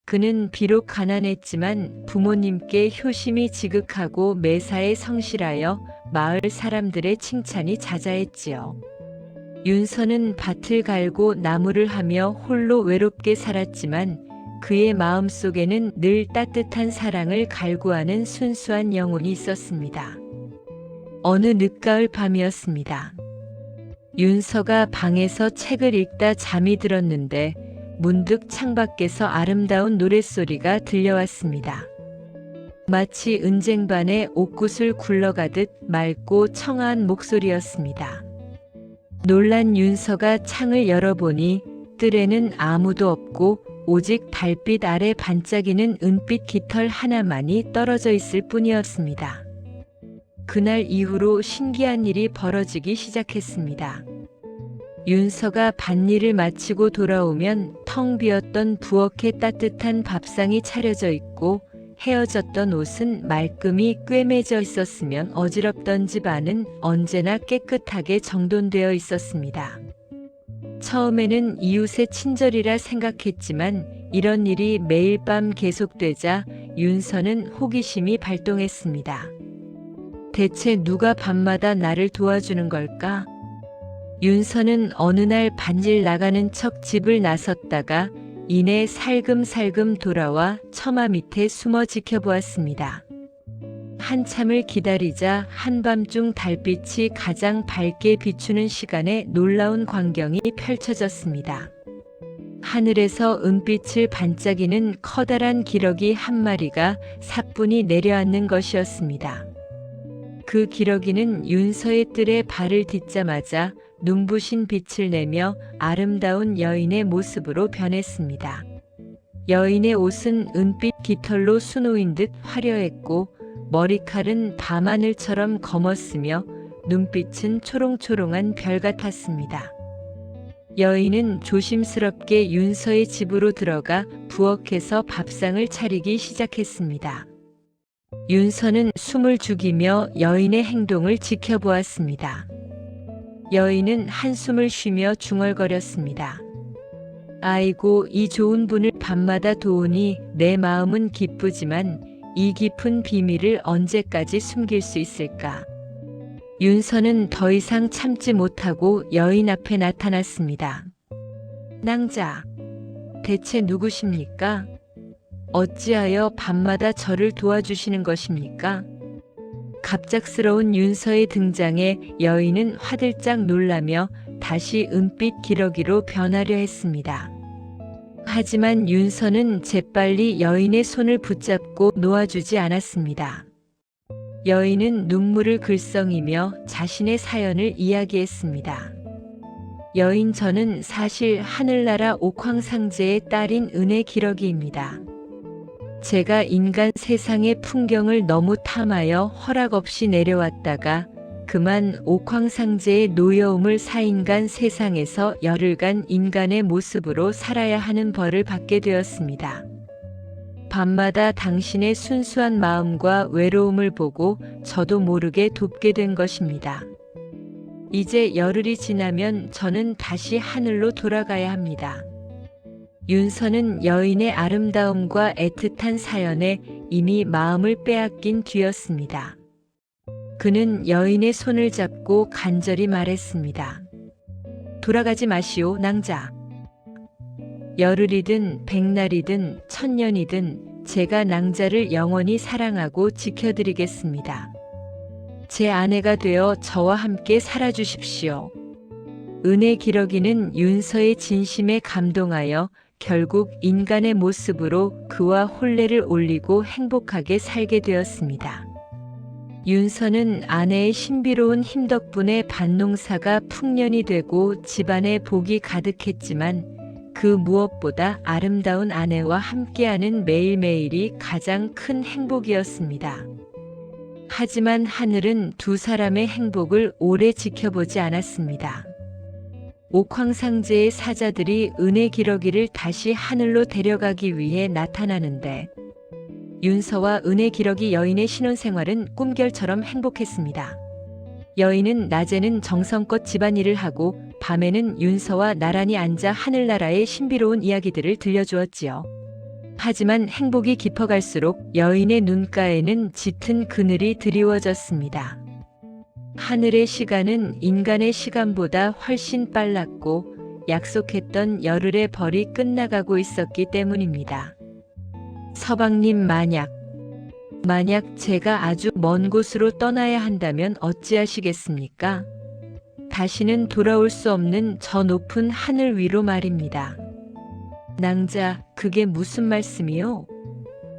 그는 비록 가난했지만 부모님께 효심이 지극하고 매사에 성실하여 마을 사람들의 칭찬이 자자했지요. 윤서는 밭을 갈고 나무를 하며 홀로 외롭게 살았지만 그의 마음속에는 늘 따뜻한 사랑을 갈구하는 순수한 영혼이 있었습니다. 어느 늦가을 밤이었습니다. 윤서가 방에서 책을 읽다 잠이 들었는데 문득 창밖에서 아름다운 노랫소리가 들려왔습니다. 마치 은쟁반에 옥굿을 굴러가듯 맑고 청아한 목소리였습니다. 놀란 윤서가 창을 열어보니 뜰에는 아무도 없고 오직 달빛 아래 반짝이는 은빛 깃털 하나만이 떨어져 있을 뿐이었습니다. 그날 이후로 신기한 일이 벌어지기 시작했습니다. 윤서가 밭일을 마치고 돌아오면 텅 비었던 부엌에 따뜻한 밥상이 차려져 있고 헤어졌던 옷은 말끔히 꿰매져 있었으면 어지럽던 집안은 언제나 깨끗하게 정돈되어 있었습니다. 처음에는 이웃의 친절이라 생각했지만 이런 일이 매일 밤 계속되자 윤서는 호기심이 발동했습니다. 대체 누가 밤마다 나를 도와주는 걸까? 윤서는 어느 날 밭일 나가는 척 집을 나섰다가 이내 살금살금 돌아와 처마 밑에 숨어 지켜보았습니다. 한참을 기다리자 한밤중 달빛이 가장 밝게 비추는 시간에 놀라운 광경이 펼쳐졌습니다. 하늘에서 은빛을 반짝이는 커다란 기러기 한 마리가 사뿐히 내려앉는 것이었습니다. 그 기러기는 윤서의 뜰에 발을 딛자마자 눈부신 빛을 내며 아름다운 여인의 모습으로 변했습니다. 여인의 옷은 은빛 깃털로 수놓인 듯 화려했고 머리칼은 밤하늘처럼 검었으며 눈빛은 초롱초롱한 별 같았습니다. 여인은 조심스럽게 윤서의 집으로 들어가 부엌에서 밥상을 차리기 시작했습니다. 윤서는 숨을 죽이며 여인의 행동을 지켜보았습니다. 여인은 한숨을 쉬며 중얼거렸습니다. 아이고, 이 좋은 분을 밤마다 도우니 내 마음은 기쁘지만 이 깊은 비밀을 언제까지 숨길 수 있을까? 윤서는 더 이상 참지 못하고 여인 앞에 나타났습니다. 낭자, 대체 누구십니까? 어찌하여 밤마다 저를 도와주시는 것입니까? 갑작스러운 윤서의 등장에 여인은 화들짝 놀라며 다시 은빛 기러기로 변하려 했습니다. 하지만 윤서는 재빨리 여인의 손을 붙잡고 놓아주지 않았습니다. 여인은 눈물을 글썽이며 자신의 사연을 이야기했습니다. 여인, 저는 사실 하늘나라 옥황상제의 딸인 은혜 기러기입니다. 제가 인간 세상의 풍경을 너무 탐하여 허락 없이 내려왔다가 그만 옥황상제의 노여움을 사인간 세상에서 열흘간 인간의 모습으로 살아야 하는 벌을 받게 되었습니다. 밤마다 당신의 순수한 마음과 외로움을 보고 저도 모르게 돕게 된 것입니다. 이제 열흘이 지나면 저는 다시 하늘로 돌아가야 합니다. 윤서는 여인의 아름다움과 애틋한 사연에 이미 마음을 빼앗긴 뒤였습니다. 그는 여인의 손을 잡고 간절히 말했습니다. 돌아가지 마시오, 낭자. 열흘이든 백날이든 천년이든 제가 낭자를 영원히 사랑하고 지켜드리겠습니다. 제 아내가 되어 저와 함께 살아주십시오. 은혜 기러기는 윤서의 진심에 감동하여 결국 인간의 모습으로 그와 혼례를 올리고 행복하게 살게 되었습니다. 윤서는 아내의 신비로운 힘 덕분에 밭농사가 풍년이 되고 집안에 복이 가득했지만 그 무엇보다 아름다운 아내와 함께하는 매일매일이 가장 큰 행복이었습니다. 하지만 하늘은 두 사람의 행복을 오래 지켜보지 않았습니다. 옥황상제의 사자들이 은혜 기러기를 다시 하늘로 데려가기 위해 나타나는데 윤서와 은혜 기러기 여인의 신혼생활은 꿈결처럼 행복했습니다. 여인은 낮에는 정성껏 집안일을 하고 밤에는 윤서와 나란히 앉아 하늘나라의 신비로운 이야기들을 들려주었지요. 하지만 행복이 깊어갈수록 여인의 눈가에는 짙은 그늘이 드리워졌습니다. 하늘의 시간은 인간의 시간보다 훨씬 빨랐고 약속했던 열흘의 벌이 끝나가고 있었기 때문입니다. 서방님, 만약 제가 아주 먼 곳으로 떠나야 한다면 어찌하시겠습니까? 다시는 돌아올 수 없는 저 높은 하늘 위로 말입니다. 낭자, 그게 무슨 말씀이요?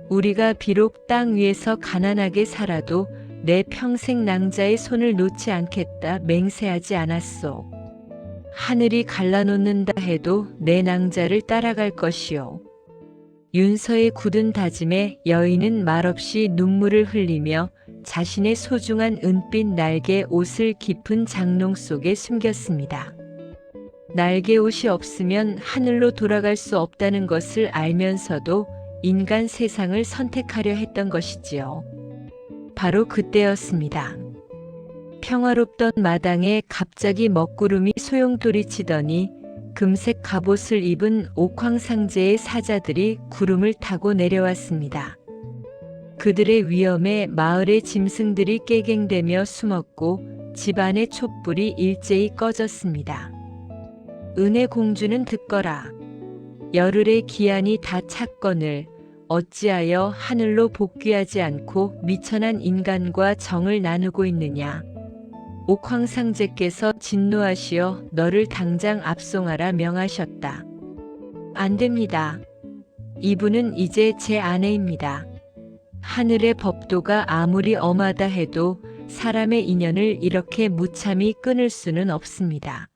우리가 비록 땅 위에서 가난하게 살아도 내 평생 낭자의 손을 놓지 않겠다 맹세하지 않았소. 하늘이 갈라놓는다 해도 내 낭자를 따라갈 것이요. 윤서의 굳은 다짐에 여인은 말없이 눈물을 흘리며 자신의 소중한 은빛 날개 옷을 깊은 장롱 속에 숨겼습니다. 날개 옷이 없으면 하늘로 돌아갈 수 없다는 것을 알면서도 인간 세상을 선택하려 했던 것이지요. 바로 그때였습니다. 평화롭던 마당에 갑자기 먹구름이 소용돌이치더니 금색 갑옷을 입은 옥황상제의 사자들이 구름을 타고 내려왔습니다. 그들의 위험에 마을의 짐승들이 깨갱대며 숨었고 집안의 촛불이 일제히 꺼졌습니다. 은혜 공주는 듣거라. 열흘의 기한이 다 찼거늘 어찌하여 하늘로 복귀하지 않고 미천한 인간과 정을 나누고 있느냐. 옥황상제께서 진노하시어 너를 당장 압송하라 명하셨다. 안 됩니다. 이분은 이제 제 아내입니다. 하늘의 법도가 아무리 엄하다 해도 사람의 인연을 이렇게 무참히 끊을 수는 없습니다.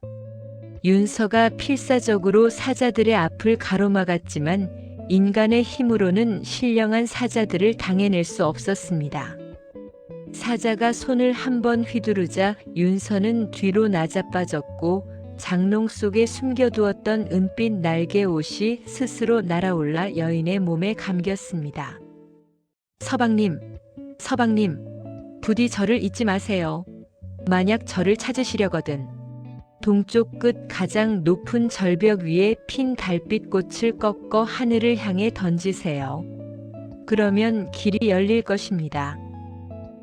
윤서가 필사적으로 사자들의 앞을 가로막았지만 인간의 힘으로는 신령한 사자들을 당해낼 수 없었습니다. 사자가 손을 한번 휘두르자 윤서는 뒤로 나자빠졌고 장롱 속에 숨겨두었던 은빛 날개 옷이 스스로 날아올라 여인의 몸에 감겼습니다. 서방님, 부디 저를 잊지 마세요. 만약 저를 찾으시려거든 동쪽 끝 가장 높은 절벽 위에 핀 달빛꽃을 꺾어 하늘을 향해 던지세요. 그러면 길이 열릴 것입니다.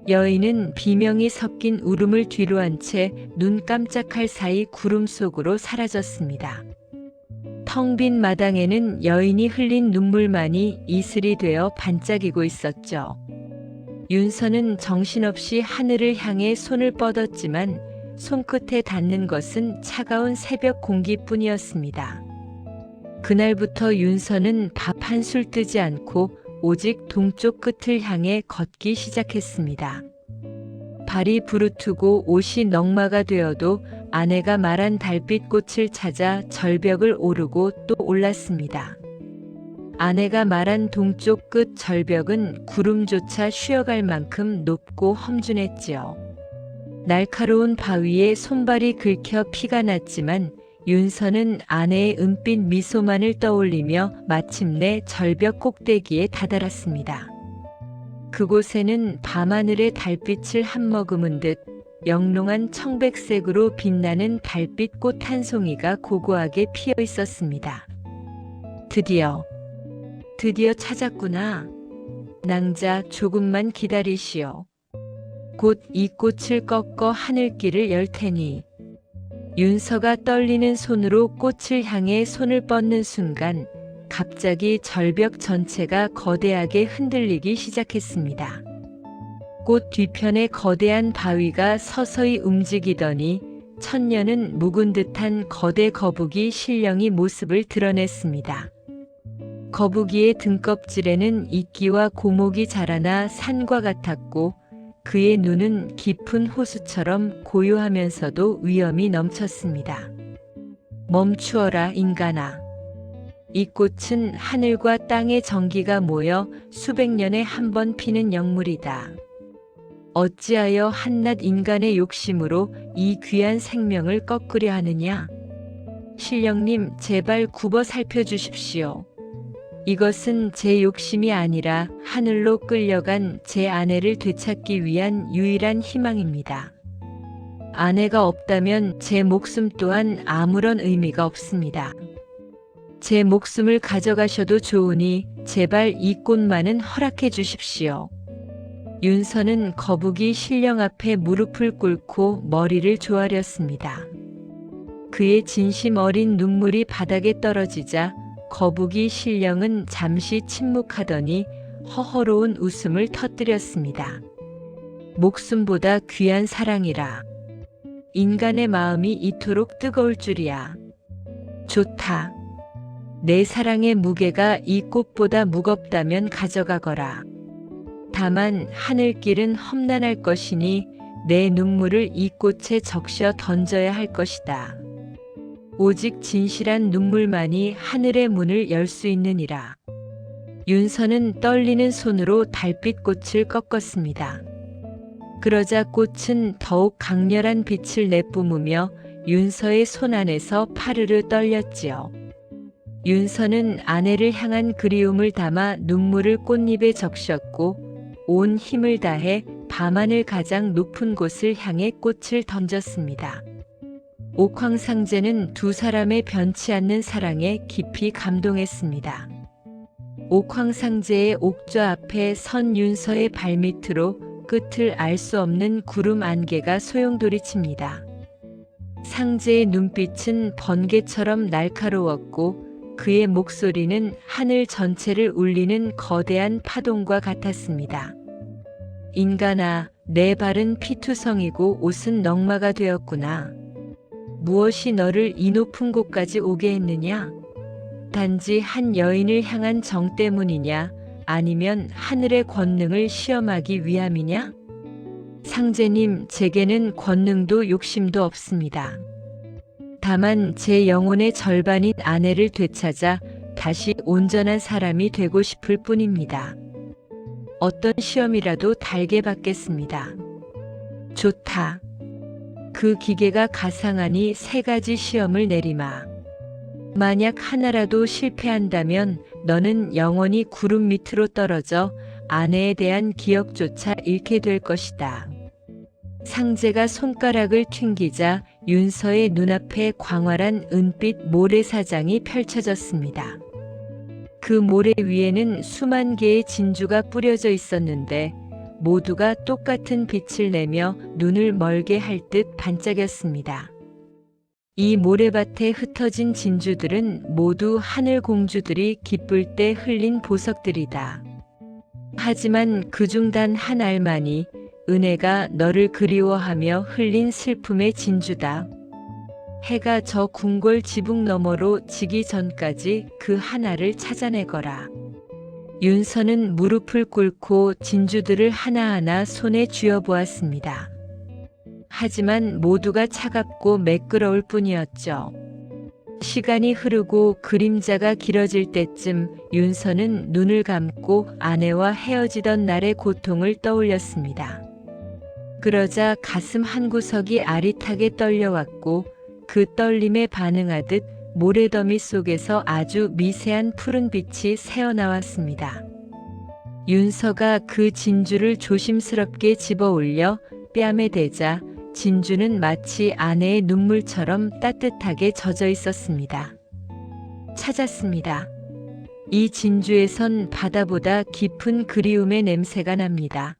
여인은 비명이 섞인 울음을 뒤로한 채 눈 깜짝할 사이 구름 속으로 사라졌습니다. 텅 빈 마당에는 여인이 흘린 눈물만이 이슬이 되어 반짝이고 있었죠. 윤서는 정신없이 하늘을 향해 손을 뻗었지만 손끝에 닿는 것은 차가운 새벽 공기뿐이었습니다. 그날부터 윤서는 밥 한 술 뜨지 않고 오직 동쪽 끝을 향해 걷기 시작했습니다. 발이 부르트고 옷이 넉마가 되어도 아내가 말한 달빛꽃을 찾아 절벽을 오르고 또 올랐습니다. 아내가 말한 동쪽 끝 절벽은 구름조차 쉬어갈 만큼 높고 험준했지요. 날카로운 바위에 손발이 긁혀 피가 났지만 윤서는 아내의 은빛 미소만을 떠올리며 마침내 절벽 꼭대기에 다다랐습니다. 그곳에는 밤하늘의 달빛을 한머금은 듯 영롱한 청백색으로 빛나는 달빛꽃 한 송이가 고고하게 피어 있었습니다. 드디어 찾았구나. 낭자, 조금만 기다리시오. 곧 이 꽃을 꺾어 하늘길을 열 테니. 윤서가 떨리는 손으로 꽃을 향해 손을 뻗는 순간 갑자기 절벽 전체가 거대하게 흔들리기 시작했습니다. 꽃 뒤편에 거대한 바위가 서서히 움직이더니 천년은 묵은 듯한 거대 거북이 신령이 모습을 드러냈습니다. 거북이의 등껍질에는 이끼와 고목이 자라나 산과 같았고 그의 눈은 깊은 호수처럼 고요하면서도 위엄이 넘쳤습니다. 멈추어라 인간아. 이 꽃은 하늘과 땅의 정기가 모여 수백 년에 한 번 피는 영물이다. 어찌하여 한낱 인간의 욕심으로 이 귀한 생명을 꺾으려 하느냐? 신령님, 제발 굽어 살펴주십시오. 이것은 제 욕심이 아니라 하늘로 끌려간 제 아내를 되찾기 위한 유일한 희망입니다. 아내가 없다면 제 목숨 또한 아무런 의미가 없습니다. 제 목숨을 가져가셔도 좋으니 제발 이 꽃만은 허락해 주십시오. 윤서는 거북이 신령 앞에 무릎을 꿇고 머리를 조아렸습니다. 그의 진심 어린 눈물이 바닥에 떨어지자 거북이 신령은 잠시 침묵하더니 허허로운 웃음을 터뜨렸습니다. 목숨보다 귀한 사랑이라. 인간의 마음이 이토록 뜨거울 줄이야. 좋다. 내 사랑의 무게가 이 꽃보다 무겁다면 가져가거라. 다만 하늘길은 험난할 것이니 내 눈물을 이 꽃에 적셔 던져야 할 것이다. 오직 진실한 눈물만이 하늘의 문을 열 수 있느니라. 윤서는 떨리는 손으로 달빛꽃을 꺾었습니다. 그러자 꽃은 더욱 강렬한 빛을 내뿜으며 윤서의 손 안에서 파르르 떨렸지요. 윤서는 아내를 향한 그리움을 담아 눈물을 꽃잎에 적셨고 온 힘을 다해 밤하늘 가장 높은 곳을 향해 꽃을 던졌습니다. 옥황상제는 두 사람의 변치 않는 사랑에 깊이 감동했습니다. 옥황상제의 옥좌 앞에 선 윤서의 발밑으로 끝을 알 수 없는 구름 안개가 소용돌이칩니다. 상제의 눈빛은 번개처럼 날카로웠고 그의 목소리는 하늘 전체를 울리는 거대한 파동과 같았습니다. 인간아, 내 발은 피투성이고 옷은 넝마가 되었구나. 무엇이 너를 이 높은 곳까지 오게 했느냐? 단지 한 여인을 향한 정 때문이냐? 아니면 하늘의 권능을 시험하기 위함이냐? 상제님, 제게는 권능도 욕심도 없습니다. 다만 제 영혼의 절반인 아내를 되찾아 다시 온전한 사람이 되고 싶을 뿐입니다. 어떤 시험이라도 달게 받겠습니다. 좋다. 그 기계가 가상하니 3가지 시험을 내리마. 만약 하나라도 실패한다면 너는 영원히 구름 밑으로 떨어져 아내에 대한 기억조차 잃게 될 것이다. 상제가 손가락을 튕기자 윤서의 눈앞에 광활한 은빛 모래사장이 펼쳐졌습니다. 그 모래 위에는 수만 개의 진주가 뿌려져 있었는데 모두가 똑같은 빛을 내며 눈을 멀게 할 듯 반짝였습니다. 이 모래밭에 흩어진 진주들은 모두 하늘 공주들이 기쁠 때 흘린 보석들이다. 하지만 그중 단 한 알만이 은혜가 너를 그리워하며 흘린 슬픔의 진주다. 해가 저 궁궐 지붕 너머로 지기 전까지 그 하나를 찾아내거라. 윤서는 무릎을 꿇고 진주들을 하나하나 손에 쥐어보았습니다. 하지만 모두가 차갑고 매끄러울 뿐이었죠. 시간이 흐르고 그림자가 길어질 때쯤 윤서는 눈을 감고 아내와 헤어지던 날의 고통을 떠올렸습니다. 그러자 가슴 한구석이 아릿하게 떨려왔고 그 떨림에 반응하듯 모래더미 속에서 아주 미세한 푸른 빛이 새어나왔습니다. 윤서가 그 진주를 조심스럽게 집어 올려 뺨에 대자 진주는 마치 아내의 눈물처럼 따뜻하게 젖어 있었습니다. 찾았습니다. 이 진주에선 바다보다 깊은 그리움의 냄새가 납니다.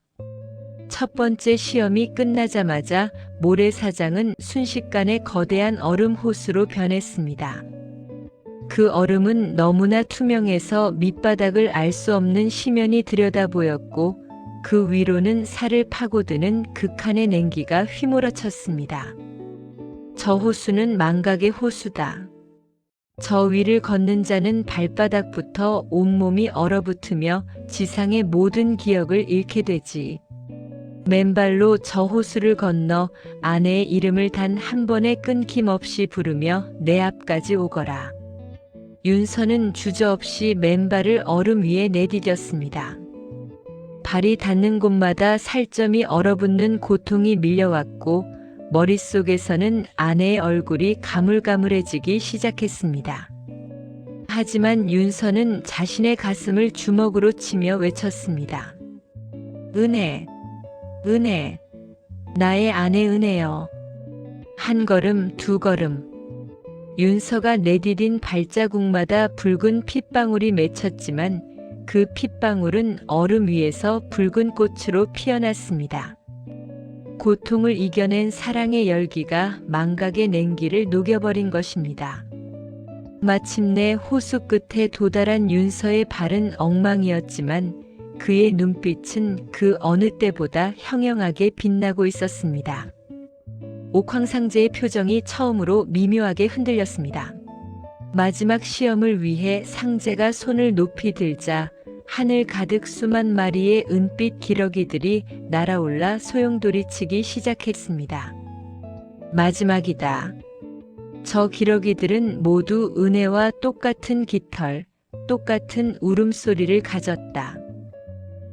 첫 번째 시험이 끝나자마자 모래사장은 순식간에 거대한 얼음 호수로 변했습니다. 그 얼음은 너무나 투명해서 밑바닥을 알 수 없는 심연이 들여다 보였고 그 위로는 살을 파고드는 극한의 냉기가 휘몰아쳤습니다. 저 호수는 망각의 호수다. 저 위를 걷는 자는 발바닥부터 온몸이 얼어붙으며 지상의 모든 기억을 잃게 되지. 맨발로 저 호수를 건너 아내의 이름을 단 한 번에 끊김없이 부르며 내 앞까지 오거라. 윤서는 주저없이 맨발을 얼음 위에 내디뎠습니다. 발이 닿는 곳마다 살점이 얼어붙는 고통이 밀려왔고 머릿속에서는 아내의 얼굴이 가물가물해지기 시작했습니다. 하지만 윤서는 자신의 가슴을 주먹으로 치며 외쳤습니다. 은혜, 은혜, 나의 아내 은혜여. 한 걸음, 두 걸음. 윤서가 내디딘 발자국마다 붉은 핏방울이 맺혔지만 그 핏방울은 얼음 위에서 붉은 꽃으로 피어났습니다. 고통을 이겨낸 사랑의 열기가 망각의 냉기를 녹여버린 것입니다. 마침내 호수 끝에 도달한 윤서의 발은 엉망이었지만 그의 눈빛은 그 어느 때보다 형형하게 빛나고 있었습니다. 옥황상제의 표정이 처음으로 미묘하게 흔들렸습니다. 마지막 시험을 위해 상제가 손을 높이 들자 하늘 가득 수만 마리의 은빛 기러기들이 날아올라 소용돌이치기 시작했습니다. 마지막이다. 저 기러기들은 모두 은혜와 똑같은 깃털, 똑같은 울음소리를 가졌다.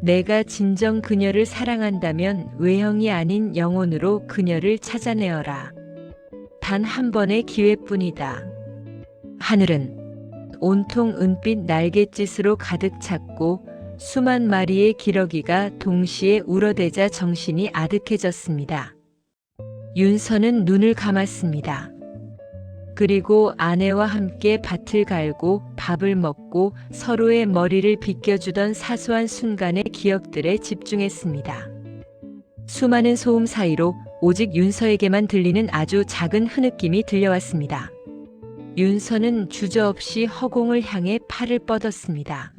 내가 진정 그녀를 사랑한다면 외형이 아닌 영혼으로 그녀를 찾아내어라. 단 한 번의 기회뿐이다. 하늘은 온통 은빛 날갯짓으로 가득 찼고 수만 마리의 기러기가 동시에 울어대자 정신이 아득해졌습니다. 윤서는 눈을 감았습니다. 그리고 아내와 함께 밭을 갈고 밥을 먹고 서로의 머리를 빗겨주던 사소한 순간의 기억들에 집중했습니다. 수많은 소음 사이로 오직 윤서에게만 들리는 아주 작은 흐느낌이 들려왔습니다. 윤서는 주저없이 허공을 향해 팔을 뻗었습니다.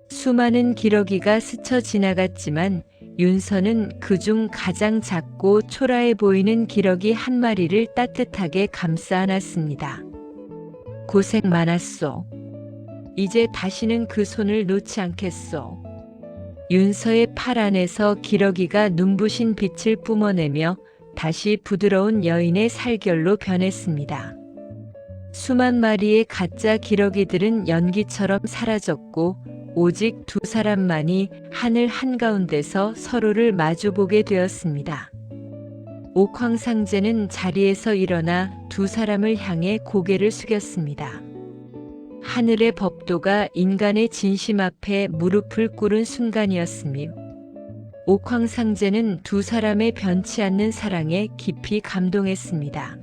수많은 기러기가 스쳐 지나갔지만 윤서는 그중 가장 작고 초라해 보이는 기러기 한 마리를 따뜻하게 감싸 안았습니다. 고생 많았소. 이제 다시는 그 손을 놓지 않겠소. 윤서의 팔 안에서 기러기가 눈부신 빛을 뿜어내며 다시 부드러운 여인의 살결로 변했습니다. 수만 마리의 가짜 기러기들은 연기처럼 사라졌고 오직 두 사람만이 하늘 한가운데서 서로를 마주보게 되었습니다. 옥황상제는 자리에서 일어나 두 사람을 향해 고개를 숙였습니다. 하늘의 법도가 인간의 진심 앞에 무릎을 꿇은 순간이었으며 옥황상제는 두 사람의 변치 않는 사랑에 깊이 감동했습니다.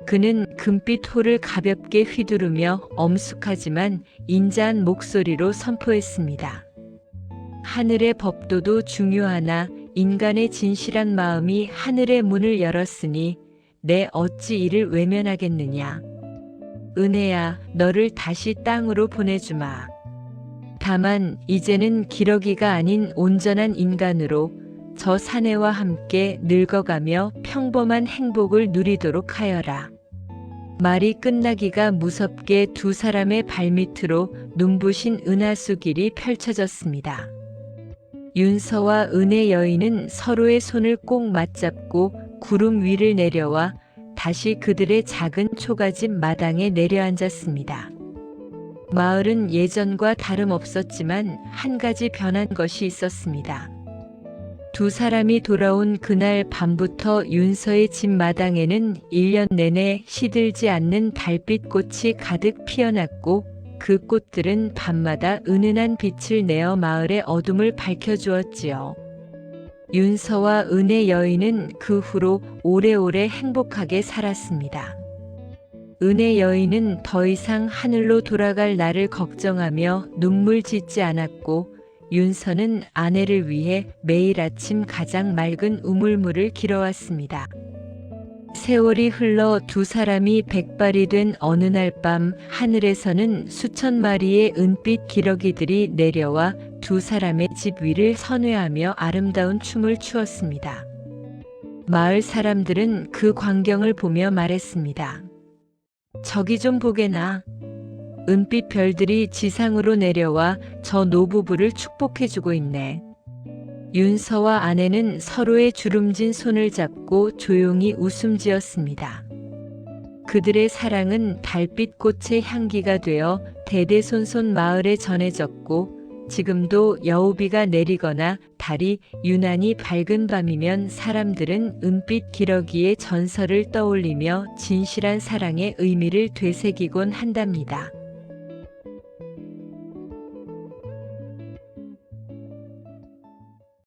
그는 금빛 홀을 가볍게 휘두르며 엄숙하지만 인자한 목소리로 선포했습니다. 하늘의 법도도 중요하나 인간의 진실한 마음이 하늘의 문을 열었으니 내 어찌 이를 외면하겠느냐. 은혜야, 너를 다시 땅으로 보내주마. 다만 이제는 기러기가 아닌 온전한 인간으로 저 사내와 함께 늙어가며 평범한 행복을 누리도록 하여라. 말이 끝나기가 무섭게 두 사람의 발밑으로 눈부신 은하수 길이 펼쳐졌습니다. 윤서와 은혜 여인은 서로의 손을 꼭 맞잡고 구름 위를 내려와 다시 그들의 작은 초가집 마당에 내려앉았습니다. 마을은 예전과 다름없었지만 한 가지 변한 것이 있었습니다. 두 사람이 돌아온 그날 밤부터 윤서의 집 마당에는 1년 내내 시들지 않는 달빛꽃이 가득 피어났고 그 꽃들은 밤마다 은은한 빛을 내어 마을의 어둠을 밝혀주었지요. 윤서와 은혜 여인은 그 후로 오래오래 행복하게 살았습니다. 은혜 여인은 더 이상 하늘로 돌아갈 날을 걱정하며 눈물 짓지 않았고 윤서는 아내를 위해 매일 아침 가장 맑은 우물물을 길어왔습니다. 세월이 흘러 두 사람이 백발이 된 어느 날 밤 하늘에서는 수천 마리의 은빛 기러기들이 내려와 두 사람의 집 위를 선회하며 아름다운 춤을 추었습니다. 마을 사람들은 그 광경을 보며 말했습니다. 저기 좀 보게나. 은빛 별들이 지상으로 내려와 저 노부부를 축복해주고 있네. 윤서와 아내는 서로의 주름진 손을 잡고 조용히 웃음 지었습니다. 그들의 사랑은 달빛꽃의 향기가 되어 대대손손 마을에 전해졌고 지금도 여우비가 내리거나 달이 유난히 밝은 밤이면 사람들은 은빛 기러기의 전설을 떠올리며 진실한 사랑의 의미를 되새기곤 한답니다.